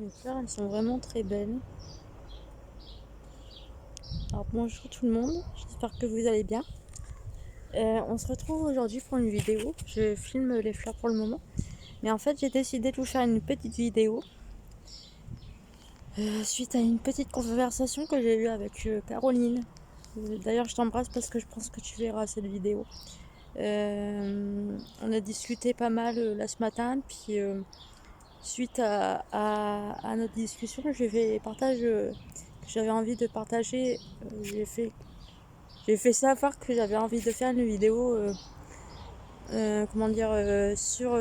Les fleurs, elles sont vraiment très belles. Alors bonjour tout le monde, j'espère que vous allez bien. On se retrouve aujourd'hui pour une vidéo. Je filme les fleurs pour le moment. Mais en fait, j'ai décidé de vous faire une petite vidéo suite à une petite conversation que j'ai eue avec Caroline. D'ailleurs, je t'embrasse parce que je pense que tu verras cette vidéo. On a discuté pas mal là ce matin, puis suite à notre discussion, j'ai fait partage que j'avais envie de partager. J'ai fait savoir que j'avais envie de faire une vidéo, comment dire, sur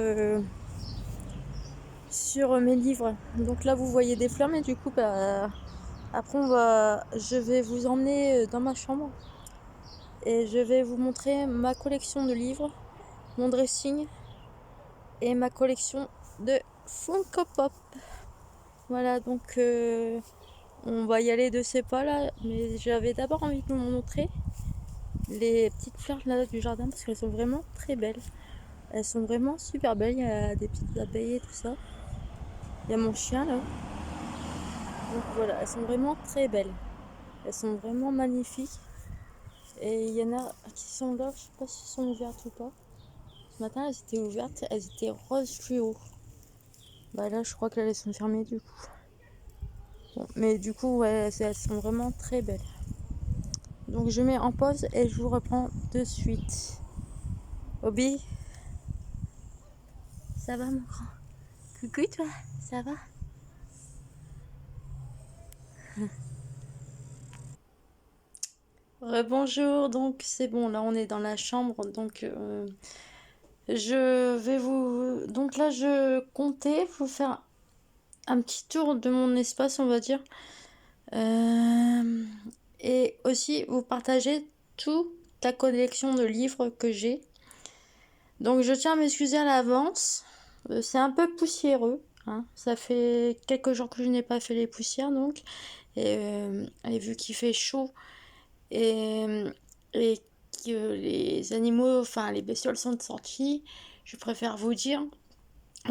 mes livres. Donc là, vous voyez des fleurs, mais du coup, bah, après, je vais vous emmener dans ma chambre et je vais vous montrer ma collection de livres, mon dressing et ma collection de Funko Pop. Voilà, donc on va y aller de ces pas là, mais j'avais d'abord envie de vous montrer les petites fleurs là du jardin parce qu'elles sont vraiment très belles. Elles sont vraiment super belles, il y a des petites abeilles et tout ça. Il y a mon chien là. Donc voilà, elles sont vraiment très belles. Elles sont vraiment magnifiques. Et il y en a qui sont là, je sais pas si elles sont ouvertes ou pas. Ce matin elles étaient ouvertes, elles étaient rose fluo. Bah là je crois qu'elles sont fermées du coup. Bon, mais du coup ouais, elles sont vraiment très belles. Donc je mets en pause et je vous reprends de suite. Obi, ça va mon grand? Coucou toi, ça va? Rebonjour, donc c'est bon, là on est dans la chambre, donc je vais vous... Donc là je comptais vous faire un petit tour de mon espace, on va dire, Euh, et aussi vous partager toute la collection de livres que j'ai. Donc je tiens à m'excuser à l'avance, c'est un peu poussiéreux, hein. Ça fait quelques jours que je n'ai pas fait les poussières, donc, et vu qu'il fait chaud, et, et que les animaux, enfin les bestioles sont sorties, je préfère vous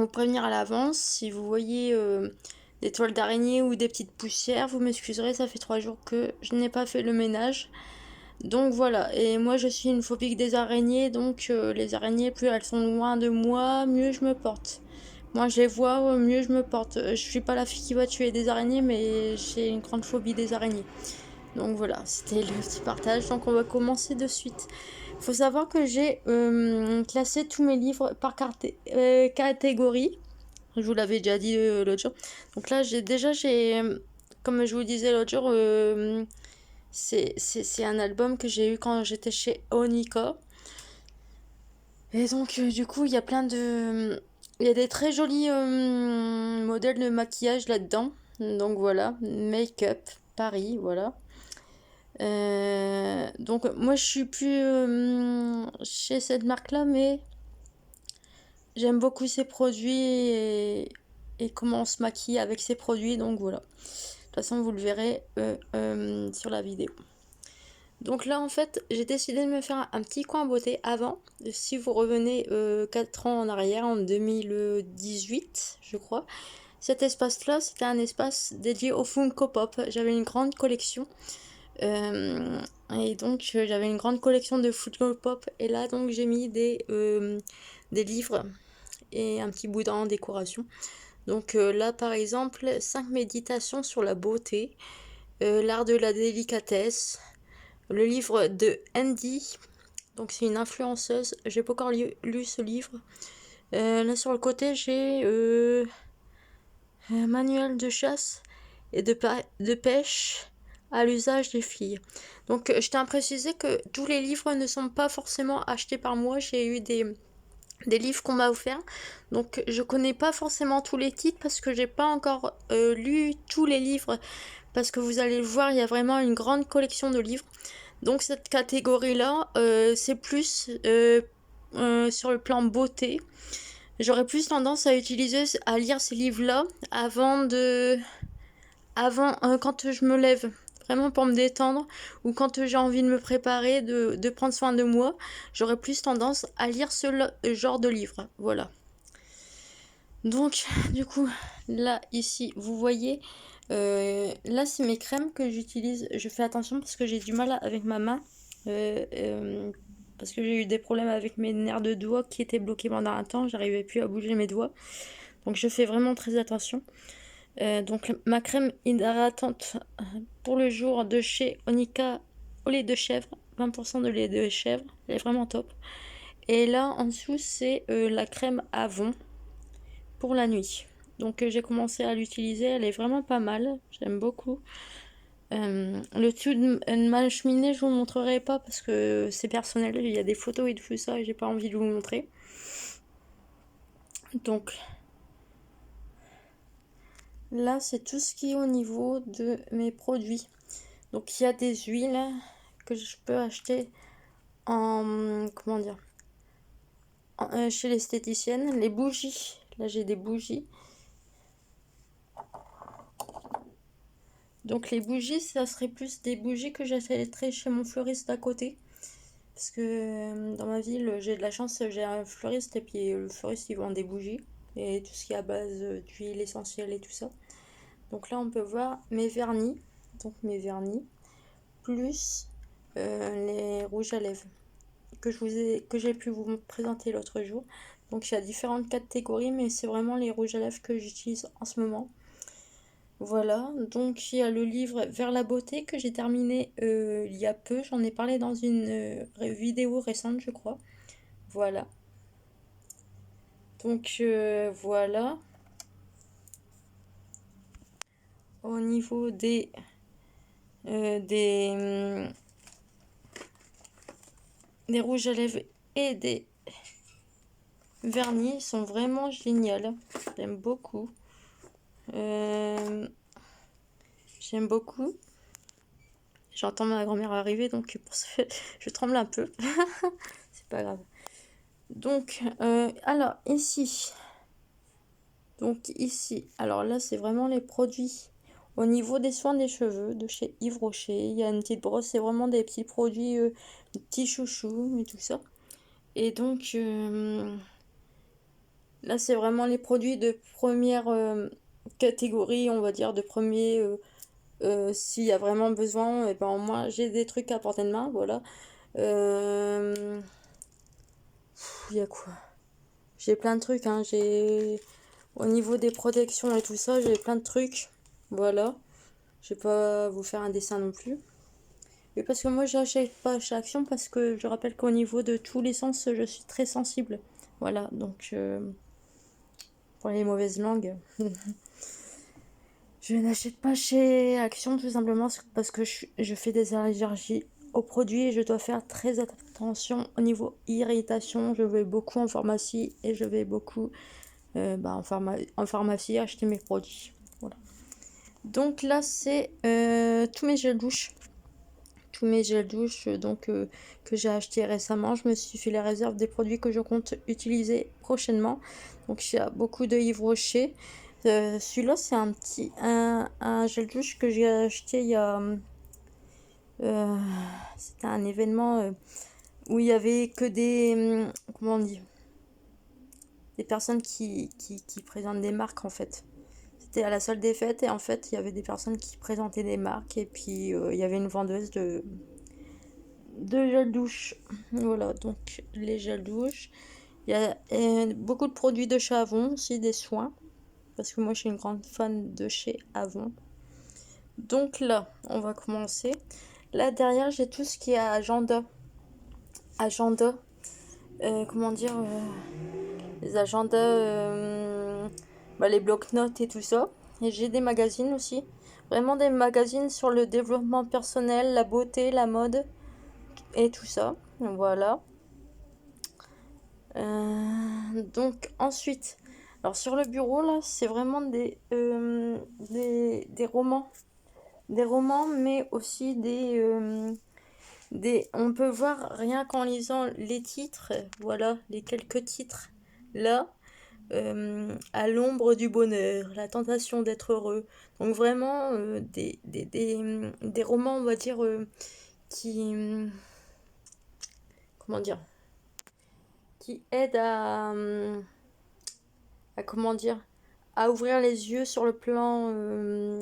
prévenir à l'avance. Si vous voyez des toiles d'araignée ou des petites poussières, vous m'excuserez, ça fait 3 jours que je n'ai pas fait le ménage. Donc voilà, et moi je suis une phobique des araignées, donc les araignées, plus elles sont loin de moi, mieux je me porte. Moi je les vois, mieux je me porte. Je suis pas la fille qui va tuer des araignées, mais j'ai une grande phobie des araignées. Donc voilà, c'était le petit partage. Donc on va commencer de suite. Il faut savoir que j'ai classé tous mes livres par catégorie. Je vous l'avais déjà dit l'autre jour. Donc là, comme je vous disais l'autre jour, c'est un album que j'ai eu quand j'étais chez Onika. Et donc, du coup, il y a plein de... Il y a des très jolis modèles de maquillage là-dedans. Donc voilà, Make-up Paris, voilà. Donc moi je suis plus chez cette marque-là, mais j'aime beaucoup ses produits et comment on se maquille avec ses produits, donc voilà. De toute façon vous le verrez sur la vidéo. Donc là en fait j'ai décidé de me faire un petit coin beauté avant. Si vous revenez 4 ans en arrière, en 2018 je crois, cet espace-là c'était un espace dédié au Funko Pop. J'avais une grande collection. Euh, et donc j'avais une grande collection de Funko Pop et là donc j'ai mis des livres et un petit boudin en décoration. Donc là par exemple 5 méditations sur la beauté, l'art de la délicatesse, le livre de Andy, donc c'est une influenceuse, j'ai pas encore lu ce livre. Là sur le côté j'ai un manuel de chasse et de pêche à l'usage des filles. Donc je tiens à préciser que tous les livres ne sont pas forcément achetés par moi. J'ai eu des livres qu'on m'a offerts. Donc je connais pas forcément tous les titres parce que j'ai pas encore lu tous les livres. Parce que vous allez le voir, il y a vraiment une grande collection de livres. Donc cette catégorie-là, c'est plus sur le plan beauté. J'aurais plus tendance à lire ces livres-là quand je me lève, vraiment pour me détendre, ou quand j'ai envie de me préparer, de prendre soin de moi, j'aurais plus tendance à lire ce genre de livre. Voilà. Donc, du coup, là, ici, vous voyez, là, c'est mes crèmes que j'utilise. Je fais attention parce que j'ai du mal avec ma main. euh, euh, Parce que j'ai eu des problèmes avec mes nerfs de doigts qui étaient bloqués pendant un temps. J'arrivais plus à bouger mes doigts. Donc, je fais vraiment très attention. Donc, ma crème hydratante pour le jour de chez Onika au lait de chèvre. 20% de lait de chèvre. Elle est vraiment top. Et là, en dessous, c'est la crème Avon pour la nuit. Donc j'ai commencé à l'utiliser, elle est vraiment pas mal, j'aime beaucoup. Le dessus de ma cheminée, je vous montrerai pas parce que c'est personnel, il y a des photos et tout ça et j'ai pas envie de vous montrer. Donc là, c'est tout ce qui est au niveau de mes produits. Donc il y a des huiles que je peux acheter en comment dire chez l'esthéticienne, les bougies. Là, j'ai des bougies. Donc les bougies, ça serait plus des bougies que j'achèterais chez mon fleuriste d'à côté. Parce que dans ma ville, j'ai de la chance, j'ai un fleuriste et puis le fleuriste, il vend des bougies et tout ce qui est à base d'huile essentielle et tout ça. Donc là, on peut voir mes vernis, donc mes vernis, plus les rouges à lèvres que j'ai pu vous présenter l'autre jour. Donc il y a différentes catégories, mais c'est vraiment les rouges à lèvres que j'utilise en ce moment. Voilà, donc il y a le livre Vers la beauté que j'ai terminé il y a peu. J'en ai parlé dans une vidéo récente, je crois. Voilà. Donc voilà. Au niveau des des rouges à lèvres et des vernis, ils sont vraiment géniaux. J'aime beaucoup. Euh, J'aime beaucoup. J'entends ma grand-mère arriver, donc pour ça, je tremble un peu. C'est pas grave. Donc, alors ici. Donc ici, alors là, c'est vraiment les produits. Au niveau des soins des cheveux de chez Yves Rocher, il y a une petite brosse, c'est vraiment des petits produits, des petits chouchous et tout ça. Et donc là, c'est vraiment les produits de première catégorie, on va dire, de premier. S'il y a vraiment besoin, et ben moi j'ai des trucs à portée de main, voilà. Il y a quoi? J'ai plein de trucs, hein. J'ai au niveau des protections et tout ça, j'ai plein de trucs. Voilà. Je vais pas vous faire un dessin non plus. Et parce que moi, j'achète pas chez Action parce que je rappelle qu'au niveau de tous les sens, je suis très sensible. Voilà, donc pour les mauvaises langues, je n'achète pas chez Action tout simplement parce que je fais des allergies aux produits et je dois faire très attention au niveau irritation. Je vais beaucoup en pharmacie et je vais beaucoup en pharmacie acheter mes produits. Voilà. Donc là, c'est tous mes gels douche. Tous mes gels douche que j'ai acheté récemment. Je me suis fait les réserves des produits que je compte utiliser prochainement. Donc il y a beaucoup de Yves Rocher. Celui-là, c'est un gel douche que j'ai acheté il y a. euh, C'était un événement où il y avait que comment on dit, des personnes qui présentent des marques en fait. C'était à la salle des fêtes et en fait il y avait des personnes qui présentaient des marques et puis il y avait une vendeuse de gel douche. Voilà, donc les gels douche. Il y a beaucoup de produits de chez Avon, aussi des soins, parce que moi je suis une grande fan de chez Avon. Donc là, on va commencer. Là derrière, j'ai tout ce qui est agenda. Agenda, comment dire, les agendas, les blocs-notes et tout ça. Et j'ai des magazines aussi. Vraiment des magazines sur le développement personnel, la beauté, la mode et tout ça. Voilà. Donc ensuite, alors sur le bureau là, c'est vraiment des romans. Des romans, mais aussi on peut voir rien qu'en lisant les titres, voilà, les quelques titres là. À l'ombre du bonheur, la tentation d'être heureux. Donc vraiment des romans, on va dire, qui, comment dire, qui aident comment dire, à ouvrir les yeux sur le plan,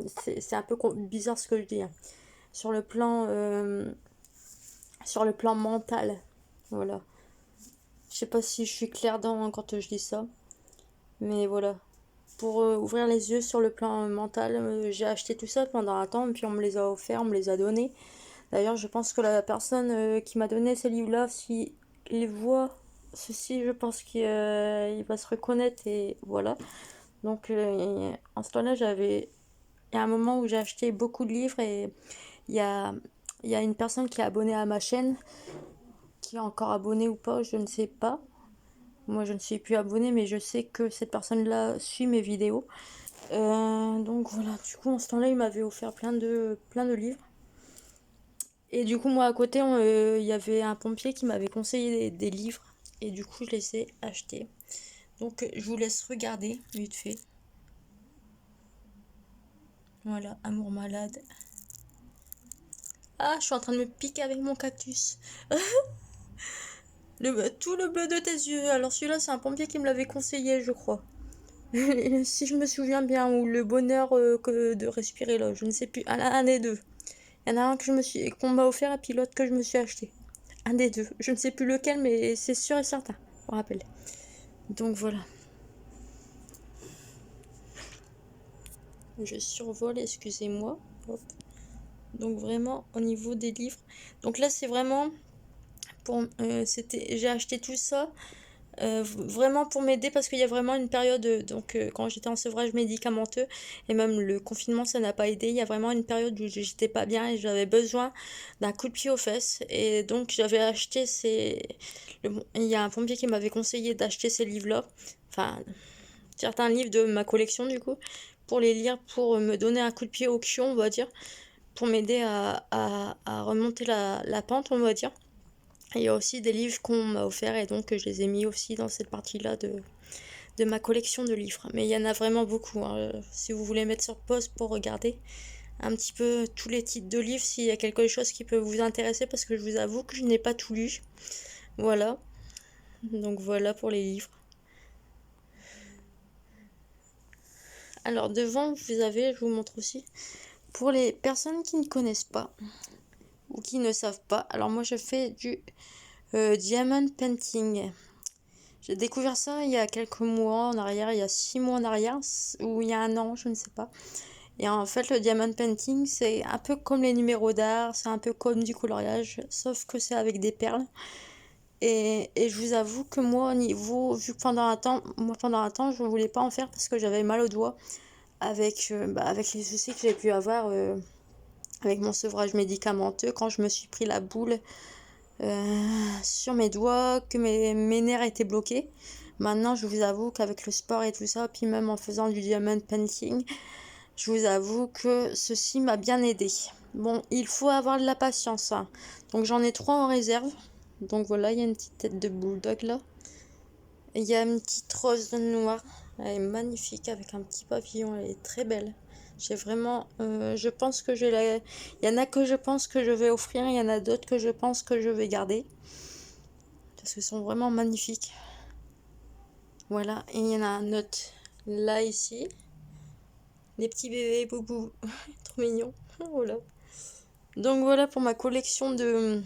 c'est un peu bizarre ce que je dis, hein. Sur le plan, sur le plan mental, voilà. Je sais pas si je suis claire quand je dis ça, mais voilà. Pour ouvrir les yeux sur le plan mental, j'ai acheté tout ça pendant un temps, et puis on me les a offerts, on me les a donnés. D'ailleurs, je pense que la personne qui m'a donné ces livres-là, si il voit ceci, je pense qu'il va se reconnaître et voilà. Donc, en ce temps-là, il y a un moment où j'ai acheté beaucoup de livres et il y a, il y a une personne qui est abonnée à ma chaîne, qui est encore abonnée ou pas, je ne sais pas. Moi, je ne suis plus abonnée, mais je sais que cette personne-là suit mes vidéos. Donc voilà, du coup, en ce temps-là, il m'avait offert plein de livres. Et du coup, moi, à côté, il y avait un pompier qui m'avait conseillé des livres. Et du coup, je les ai achetés. Donc, je vous laisse regarder, vite fait. Voilà, Amour malade. Ah, je suis en train de me piquer avec mon cactus. Tout le bleu de tes yeux. Alors, celui-là, c'est un pompier qui me l'avait conseillé, je crois. Si je me souviens bien, ou le bonheur que de respirer, là, je ne sais plus. Un des deux. Il y en a un qu'on m'a offert et puis l'autre que je me suis acheté. Un des deux. Je ne sais plus lequel, mais c'est sûr et certain. Je me rappelle. Donc voilà. Je survole, excusez-moi. Hop. Donc vraiment au niveau des livres. Donc là c'est vraiment pour j'ai acheté tout ça vraiment pour m'aider parce qu'il y a vraiment une période quand j'étais en sevrage médicamenteux et même le confinement ça n'a pas aidé. Il y a vraiment une période où j'étais pas bien et j'avais besoin d'un coup de pied aux fesses et donc j'avais acheté il y a un pompier qui m'avait conseillé d'acheter ces livres-là. Enfin certains livres de ma collection du coup pour les lire pour me donner un coup de pied au cul on va dire pour m'aider à remonter la pente, on va dire. Et il y a aussi des livres qu'on m'a offerts et donc je les ai mis aussi dans cette partie-là de ma collection de livres. Mais il y en a vraiment beaucoup, hein. Si vous voulez mettre sur pause pour regarder un petit peu tous les titres de livres, s'il y a quelque chose qui peut vous intéresser, parce que je vous avoue que je n'ai pas tout lu. Voilà. Donc voilà pour les livres. Alors devant, vous avez, je vous montre aussi, pour les personnes qui ne connaissent pas ou qui ne savent pas. Alors moi je fais du diamond painting. J'ai découvert ça il y a quelques mois en arrière, il y a 6 mois en arrière, ou il y a un an, je ne sais pas. Et en fait, le diamond painting, c'est un peu comme les numéros d'art, c'est un peu comme du coloriage, sauf que c'est avec des perles. Et je vous avoue que moi, au niveau, vu que pendant un temps, je ne voulais pas en faire parce que j'avais mal aux doigts avec les soucis que j'ai pu avoir avec mon sevrage médicamenteux quand je me suis pris la boule sur mes doigts, que mes nerfs étaient bloqués. Maintenant, je vous avoue qu'avec le sport et tout ça, puis même en faisant du diamond painting, je vous avoue que ceci m'a bien aidé. Bon, il faut avoir de la patience, hein. Donc j'en ai 3 en réserve. Donc voilà, il y a une petite tête de bulldog là. Et il y a une petite rose noire. Elle est magnifique avec un petit papillon. Elle est très belle. J'ai vraiment... je pense que il y en a que je pense que je vais offrir. Il y en a d'autres que je pense que je vais garder. Parce qu'elles sont vraiment magnifiques. Voilà. Et il y en a un autre là, ici. Les petits bébés boubou. Trop mignons. Voilà. Donc voilà pour ma collection de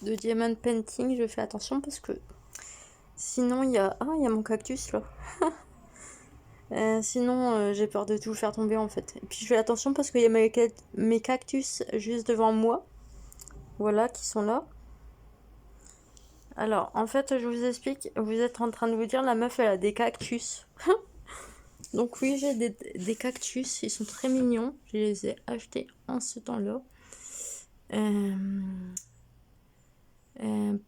diamond painting. Je fais attention parce que sinon il y a... Ah, il y a mon cactus là. Sinon, j'ai peur de tout faire tomber en fait. Et puis je fais attention parce qu'il y a mes cactus juste devant moi. Voilà, qui sont là. Alors, en fait, je vous explique. Vous êtes en train de vous dire, la meuf, elle a des cactus. Donc oui, j'ai des cactus. Ils sont très mignons. Je les ai achetés en ce temps-là.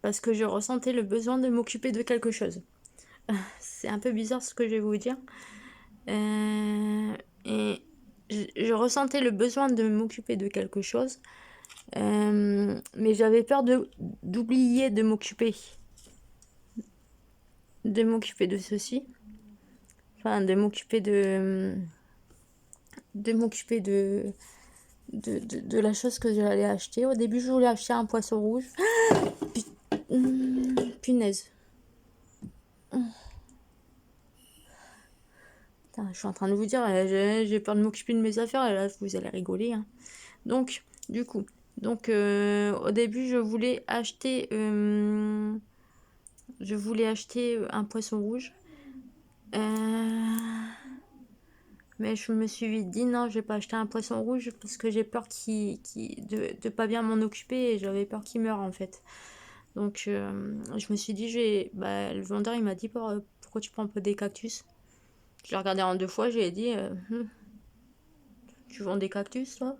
Parce que je ressentais le besoin de m'occuper de quelque chose. C'est un peu bizarre ce que je vais vous dire. Et je ressentais le besoin de m'occuper de quelque chose. Mais j'avais peur d'oublier de m'occuper de ceci. Enfin, de m'occuper de la chose que j'allais acheter. Au début, je voulais acheter un poisson rouge. Punaise. Putain, je suis en train de vous dire, j'ai peur de m'occuper de mes affaires, et là, vous allez rigoler, hein. Donc, du coup, au début, je voulais acheter un poisson rouge. Mais je me suis vite dit non, je vais pas acheter un poisson rouge parce que j'ai peur de pas bien m'en occuper et j'avais peur qu'il meure en fait. Donc je me suis dit, le vendeur il m'a dit pourquoi tu prends pas des cactus. Je l'ai regardé en deux fois, j'ai dit tu vends des cactus toi?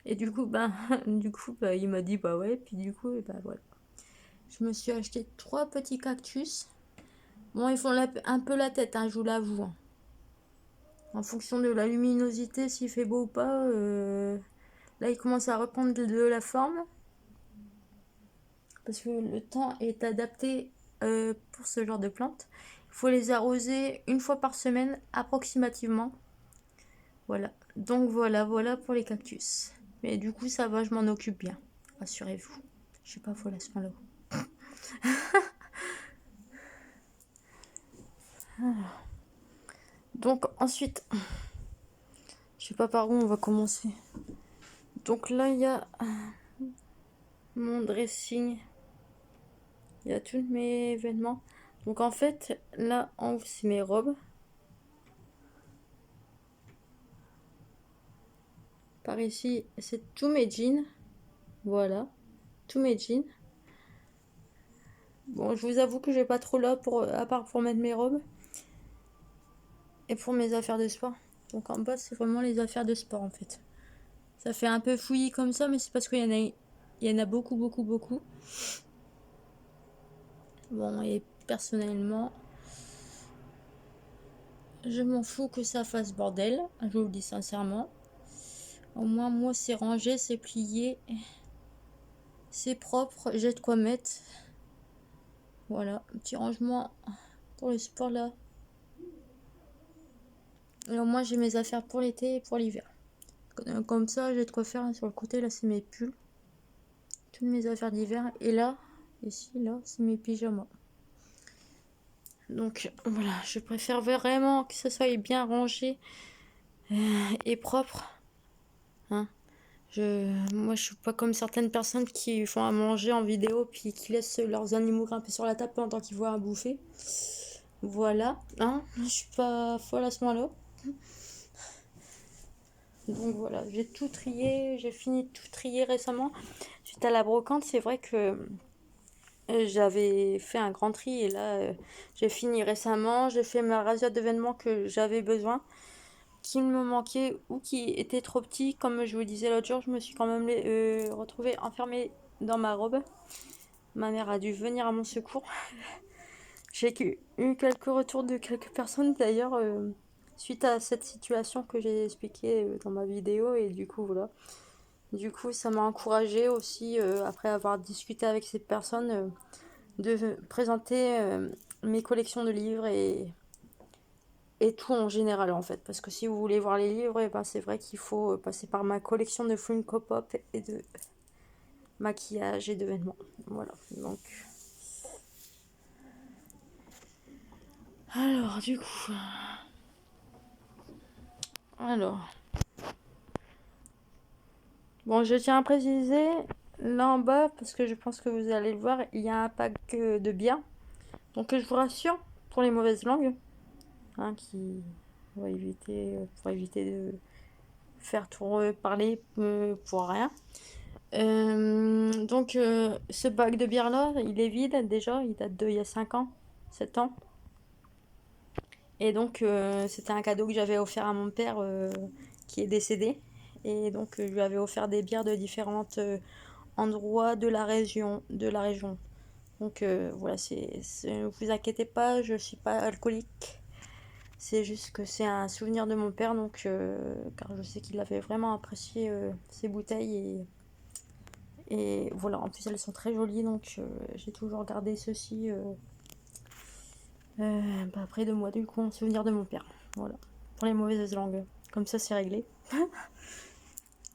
Et du coup, il m'a dit bah ouais, puis du coup, bah voilà. Je me suis acheté 3 petits cactus. Bon, ils font un peu la tête, hein, je vous l'avoue, hein. En fonction de la luminosité, s'il fait beau ou pas, là il commence à reprendre de la forme. Parce que le temps est adapté pour ce genre de plantes. Il faut les arroser une fois par semaine approximativement. Voilà. Donc voilà pour les cactus. Mais du coup ça va, je m'en occupe bien. Rassurez-vous. Je suis pas folle à ce moment-là. Donc ensuite, je sais pas par où on va commencer. Donc là il y a mon dressing. Il y a tous mes vêtements. Donc en fait, là en haut c'est mes robes. Par ici, c'est tous mes jeans. Voilà, tous mes jeans. Bon, je vous avoue que j'ai pas trop là à part pour mettre mes robes et pour mes affaires de sport. Donc en bas, c'est vraiment les affaires de sport en fait. Ça fait un peu fouillis comme ça, mais c'est parce il y en a beaucoup, beaucoup, beaucoup. Bon, et personnellement, je m'en fous que ça fasse bordel, je vous le dis sincèrement. Au moins, moi, c'est rangé, c'est plié, c'est propre, j'ai de quoi mettre. Voilà, un petit rangement pour le sport là. Et au moins, j'ai mes affaires pour l'été et pour l'hiver. Comme ça, j'ai de quoi faire. Sur le côté, là, c'est mes pulls. Toutes mes affaires d'hiver. Et là, ici, là, c'est mes pyjamas. Donc, voilà, je préfère vraiment que ça soit bien rangé et propre. Hein. Moi, je suis pas comme certaines personnes qui font à manger en vidéo puis qui laissent leurs animaux grimper sur la table pendant qu'ils voient à bouffer. Voilà, hein. Je suis pas folle à ce moment-là. Donc voilà, j'ai tout trié, j'ai fini de tout trier récemment. Suite à la brocante, c'est vrai que j'avais fait un grand tri et là j'ai fini récemment. J'ai fait ma razzia d'événements que j'avais besoin, qui me manquait ou qui était trop petit. Comme je vous disais l'autre jour, je me suis quand même retrouvée enfermée dans ma robe. Ma mère a dû venir à mon secours. J'ai eu quelques retours de quelques personnes d'ailleurs suite à cette situation que j'ai expliquée dans ma vidéo et du coup voilà. Du coup ça m'a encouragée aussi après avoir discuté avec ces personnes de présenter mes collections de livres et tout en général en fait. Parce que si vous voulez voir les livres, ben, c'est vrai qu'il faut passer par ma collection de Funko Pop et de maquillage et de vêtements. Voilà, donc... Alors, du coup... Alors... Bon, je tiens à préciser, là en bas, parce que je pense que vous allez le voir, il y a un pack de bière. Donc je vous rassure, pour les mauvaises langues, hein, pour éviter de faire tout parler pour rien. Ce bac de bière là, il est vide déjà, il date il y a 5 ans, 7 ans. Et donc c'était un cadeau que j'avais offert à mon père qui est décédé. Et donc je lui avais offert des bières de différents endroits de la région. Donc voilà, ne vous inquiétez pas, je suis pas alcoolique. C'est juste que c'est un souvenir de mon père, donc car je sais qu'il avait vraiment apprécié ces bouteilles et voilà, en plus elles sont très jolies, donc j'ai toujours gardé ceci près de moi, du coup, en souvenir de mon père. Voilà, pour les mauvaises langues. Comme ça, c'est réglé.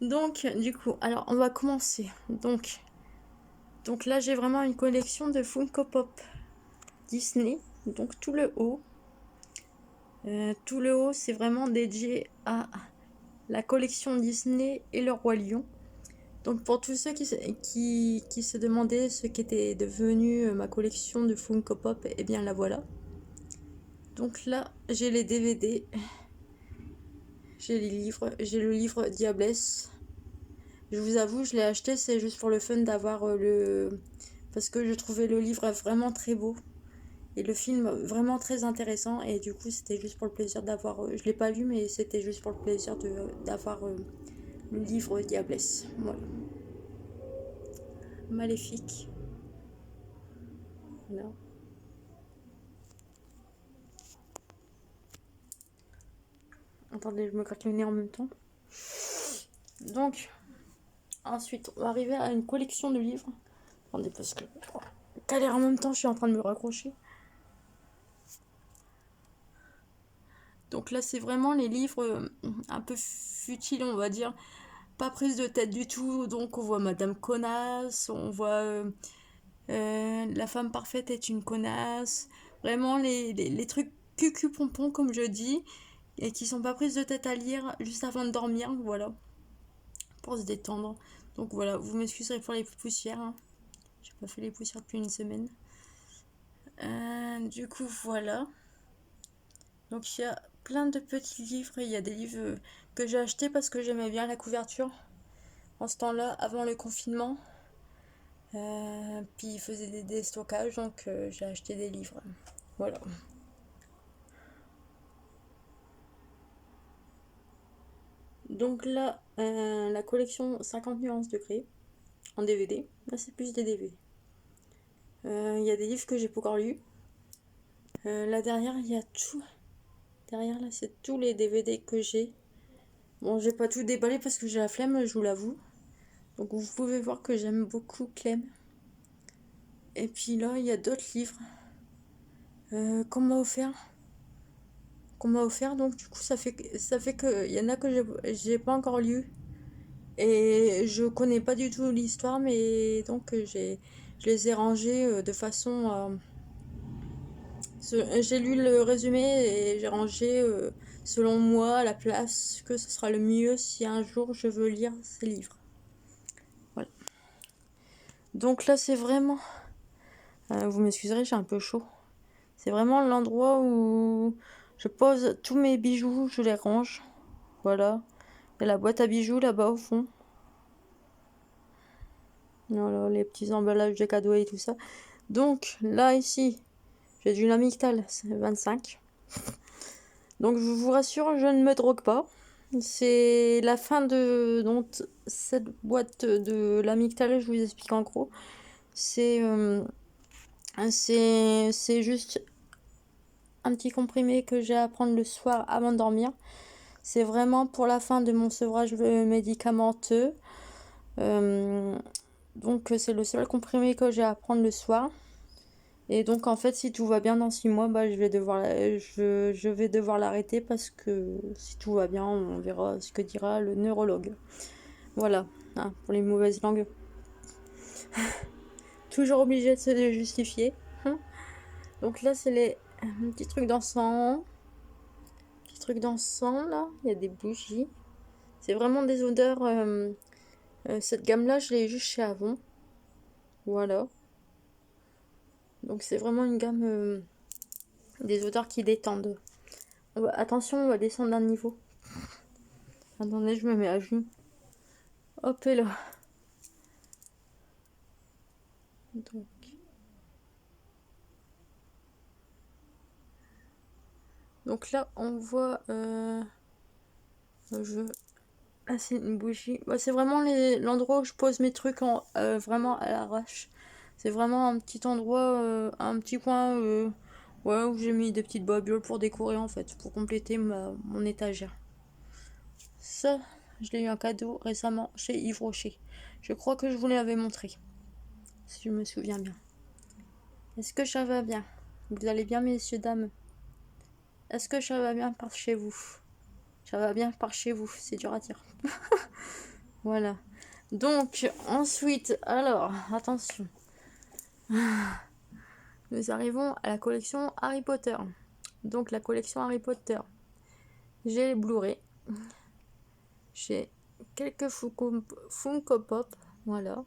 Donc, du coup, alors on va commencer. Donc là, j'ai vraiment une collection de Funko Pop Disney. Donc tout le haut. Tout le haut, c'est vraiment dédié à la collection Disney et le Roi Lion. Donc pour tous ceux qui se demandaient ce qu'était devenu ma collection de Funko Pop, eh bien la voilà. Donc là, j'ai les DVD, j'ai les livres, j'ai le livre Diablesse. Je vous avoue, je l'ai acheté, c'est juste pour le fun d'avoir le... Parce que je trouvais le livre vraiment très beau. Et le film vraiment très intéressant. Et du coup, c'était juste pour le plaisir d'avoir... je l'ai pas lu, mais c'était juste pour le plaisir d'avoir le livre Diablesse. Voilà. Maléfique. Voilà. Attendez, je me gratte le nez en même temps. Donc, ensuite, on va arriver à une collection de livres. Attendez, parce que... Caler en même temps, je suis en train de me raccrocher. Donc là, c'est vraiment les livres un peu futiles, on va dire. Pas prise de tête du tout. Donc on voit Madame Connasse, on voit La femme parfaite est une connasse. Vraiment les trucs cucu-pompon, comme je dis, et qui sont pas prises de tête à lire juste avant de dormir, voilà, pour se détendre. Donc voilà, vous m'excuserez pour les poussières, hein. J'ai pas fait les poussières depuis une semaine. Du coup, voilà. Donc il y a plein de petits livres. Il y a des livres que j'ai achetés parce que j'aimais bien la couverture en ce temps-là, avant le confinement. Puis il faisait des déstockages, donc j'ai acheté des livres. Voilà. Donc là, la collection 50 nuances de gris en DVD. Là, c'est plus des DVD. Il y a des livres que j'ai pas encore lus. Là derrière, il y a tout. Derrière, là, c'est tous les DVD que j'ai. Bon, j'ai pas tout déballé parce que j'ai la flemme, je vous l'avoue. Donc vous pouvez voir que j'aime beaucoup Clem. Et puis là, il y a d'autres livres qu'on m'a offert. Donc du coup, ça fait que il y en a que j'ai pas encore lu. Et je connais pas du tout l'histoire, mais donc je les ai rangés de façon à... J'ai lu le résumé et j'ai rangé selon moi à la place que ce sera le mieux si un jour je veux lire ces livres. Voilà. Donc là, c'est vraiment... vous m'excuserez, j'ai un peu chaud. C'est vraiment l'endroit où je pose tous mes bijoux, je les range. Voilà. Il y a la boîte à bijoux là-bas au fond. Voilà, les petits emballages de cadeaux et tout ça. Donc là, ici, j'ai du Lamictal, c'est 25. Donc je vous rassure, je ne me drogue pas. C'est la fin de donc, cette boîte de Lamictal, je vous explique en gros. C'est juste un petit comprimé que j'ai à prendre le soir avant de dormir. C'est vraiment pour la fin de mon sevrage médicamenteux. Donc c'est le seul comprimé que j'ai à prendre le soir. Et donc en fait, si tout va bien dans 6 mois, bah, je vais devoir l'arrêter parce que si tout va bien, on verra ce que dira le neurologue. Voilà, hein, pour les mauvaises langues. Toujours obligé de se justifier. Donc là, c'est les petits trucs d'encens. Petits trucs d'encens là, il y a des bougies. C'est vraiment des odeurs. Cette gamme-là, je l'ai juste chez Avon. Voilà. Donc c'est vraiment une gamme des odeurs qui détendent. Attention, on va descendre d'un niveau. Attendez, je me mets à genoux. Hop et là. Donc là, on voit... Ah, c'est une bougie. Bah, c'est vraiment l'endroit où je pose mes trucs vraiment à l'arrache. C'est vraiment un petit endroit, un petit coin ouais, où j'ai mis des petites babioles pour décorer en fait, pour compléter mon étagère. Ça, je l'ai eu en cadeau récemment chez Yves Rocher. Je crois que je vous l'avais montré, si je me souviens bien. Est-ce que ça va bien? Vous allez bien, messieurs, dames? Est-ce que ça va bien par chez vous? Ça va bien par chez vous, c'est dur à dire. Voilà. Donc, ensuite, alors, attention. Nous arrivons à la collection Harry Potter. Donc la collection Harry Potter. J'ai les Blu-ray. J'ai quelques Funko Pop. Voilà.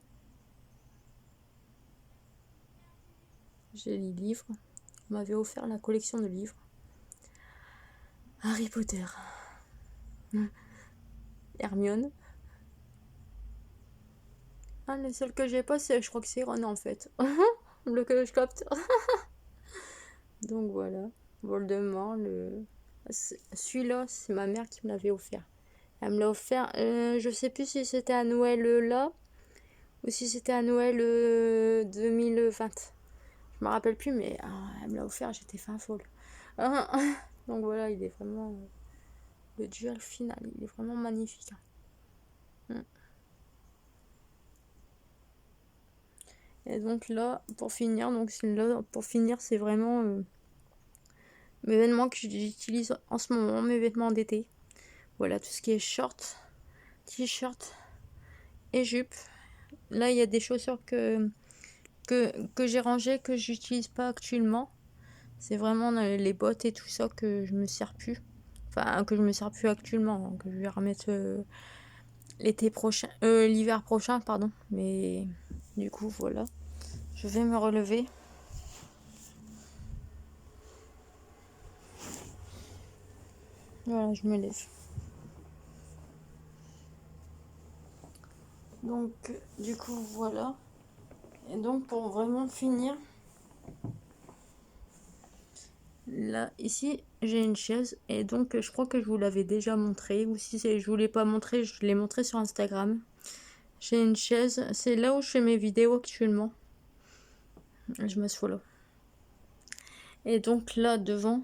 J'ai les livres. On m'avait offert la collection de livres. Harry Potter. Hermione. Ah, le seul que j'ai pas, je crois que c'est Ron en fait. Le que je capte. Donc voilà. Voldemort, celui-là, c'est ma mère qui me l'avait offert. Elle me l'a offert, je sais plus si c'était à Noël là, ou si c'était à Noël 2020. Je me rappelle plus, mais elle me l'a offert, j'étais fin folle. Donc voilà, il est vraiment... le duel final, il est vraiment magnifique. Et donc là, pour finir, c'est vraiment mes vêtements que j'utilise en ce moment, mes vêtements d'été. Voilà, tout ce qui est short, t-shirt et jupe. Là, il y a des chaussures que j'ai rangées, que j'utilise pas actuellement. C'est vraiment les bottes et tout ça que je me sers plus. Enfin, que je me sers plus actuellement, hein, que je vais remettre l'hiver prochain, pardon. Mais du coup, voilà. Je vais me relever. Voilà, je me lève. Donc, du coup, voilà. Et donc, pour vraiment finir, là, ici, j'ai une chaise. Et donc, je crois que je vous l'avais déjà montré. Ou si je vous l'ai pas montré, je l'ai montré sur Instagram. J'ai une chaise. C'est là où je fais mes vidéos actuellement. Je m'assois là. Et donc, là, devant,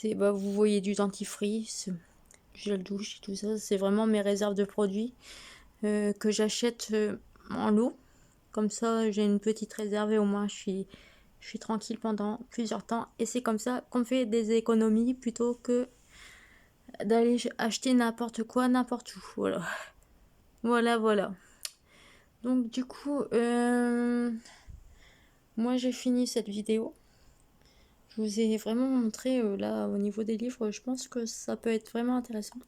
vous voyez du dentifrice, du gel douche et tout ça. C'est vraiment mes réserves de produits que j'achète en lot. Comme ça, j'ai une petite réserve et au moins, je suis tranquille pendant plusieurs temps. Et c'est comme ça qu'on fait des économies plutôt que d'aller acheter n'importe quoi, n'importe où. Voilà. Voilà. Donc, du coup, moi, j'ai fini cette vidéo. Je vous ai vraiment montré, là, au niveau des livres, je pense que ça peut être vraiment intéressant.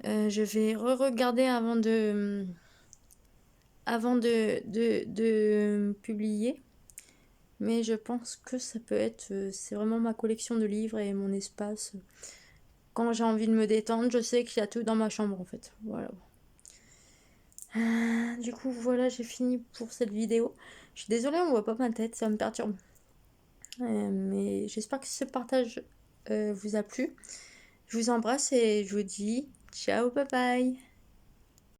Je vais re-regarder avant de publier. Mais je pense que ça peut être... c'est vraiment ma collection de livres et mon espace. Quand j'ai envie de me détendre, je sais qu'il y a tout dans ma chambre, en fait. Voilà. Du coup, voilà, j'ai fini pour cette vidéo. Je suis désolée, on voit pas ma tête, ça me perturbe. Mais j'espère que ce partage vous a plu. Je vous embrasse et je vous dis ciao, bye bye.